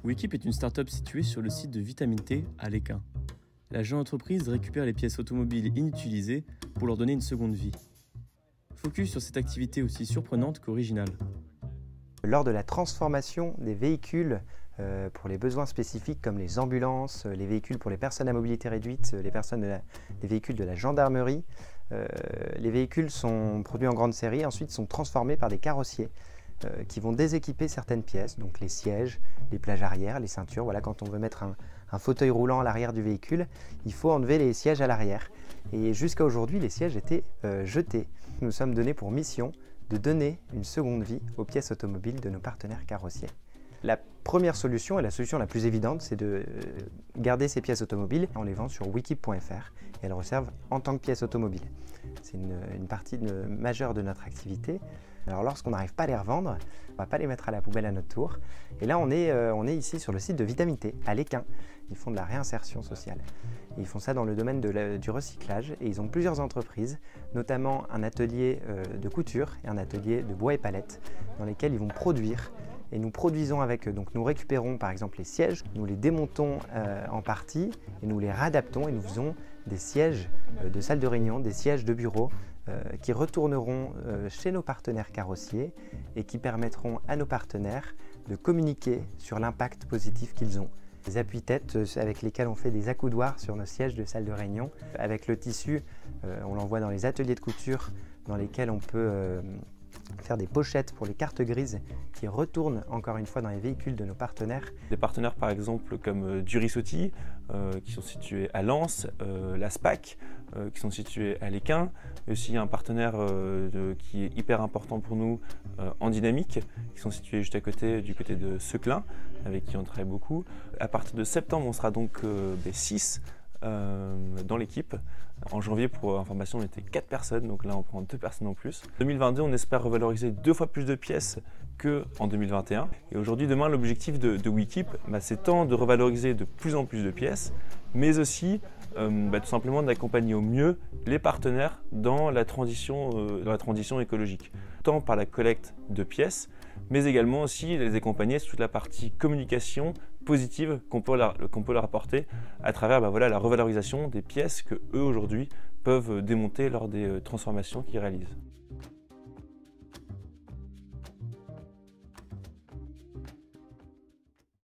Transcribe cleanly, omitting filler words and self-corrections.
Wekip est une start-up située sur le site de Vitamine T à Lesquin. La jeune entreprise récupère les pièces automobiles inutilisées pour leur donner une seconde vie. Focus sur cette activité aussi surprenante qu'originale. Lors de la transformation des véhicules pour les besoins spécifiques comme les ambulances, les véhicules pour les personnes à mobilité réduite, les véhicules de la gendarmerie, les véhicules sont produits en grande série et ensuite sont transformés par des carrossiers qui vont déséquiper certaines pièces, donc les sièges, les plages arrière, les ceintures. Voilà, quand on veut mettre un fauteuil roulant à l'arrière du véhicule, il faut enlever les sièges à l'arrière. Et jusqu'à aujourd'hui, les sièges étaient jetés. Nous nous sommes donnés pour mission de donner une seconde vie aux pièces automobiles de nos partenaires carrossiers. La première solution et la solution la plus évidente, c'est de garder ces pièces automobiles. On les vend sur wekip.fr et elles reservent en tant que pièces automobiles. C'est une partie majeure de notre activité. Alors lorsqu'on n'arrive pas à les revendre, on ne va pas les mettre à la poubelle à notre tour. Et là, on est ici sur le site de Vitamine T, à Lesquin. Ils font de la réinsertion sociale. Et ils font ça dans le domaine du recyclage. Et ils ont plusieurs entreprises, notamment un atelier de couture et un atelier de bois et palettes, dans lesquels ils vont produire. Et nous produisons avec eux. Donc nous récupérons par exemple les sièges, nous les démontons en partie et nous les réadaptons et nous faisons des sièges de salle de réunion, des sièges de bureau qui retourneront chez nos partenaires carrossiers et qui permettront à nos partenaires de communiquer sur l'impact positif qu'ils ont. Des appuis-têtes avec lesquels on fait des accoudoirs sur nos sièges de salle de réunion. Avec le tissu, on l'envoie dans les ateliers de couture dans lesquels on peut faire des pochettes pour les cartes grises qui retournent encore une fois dans les véhicules de nos partenaires. Des partenaires par exemple comme Durisotti qui sont situés à Lens, la SPAC qui sont situés à Lesquin, et aussi un partenaire qui est hyper important pour nous en dynamique qui sont situés juste à côté du côté de Seclin avec qui on travaille beaucoup. À partir de septembre on sera donc 6 dans l'équipe. En janvier, pour information, on était 4 personnes, donc là on prend 2 personnes en plus. En 2022, on espère revaloriser 2 fois plus de pièces qu'en 2021. Et aujourd'hui, demain, l'objectif de Wekip, c'est tant de revaloriser de plus en plus de pièces, mais aussi tout simplement d'accompagner au mieux les partenaires dans la transition écologique. Tant par la collecte de pièces, mais également aussi les accompagner sur toute la partie communication positive qu'on peut leur apporter à travers la revalorisation des pièces que eux aujourd'hui peuvent démonter lors des transformations qu'ils réalisent.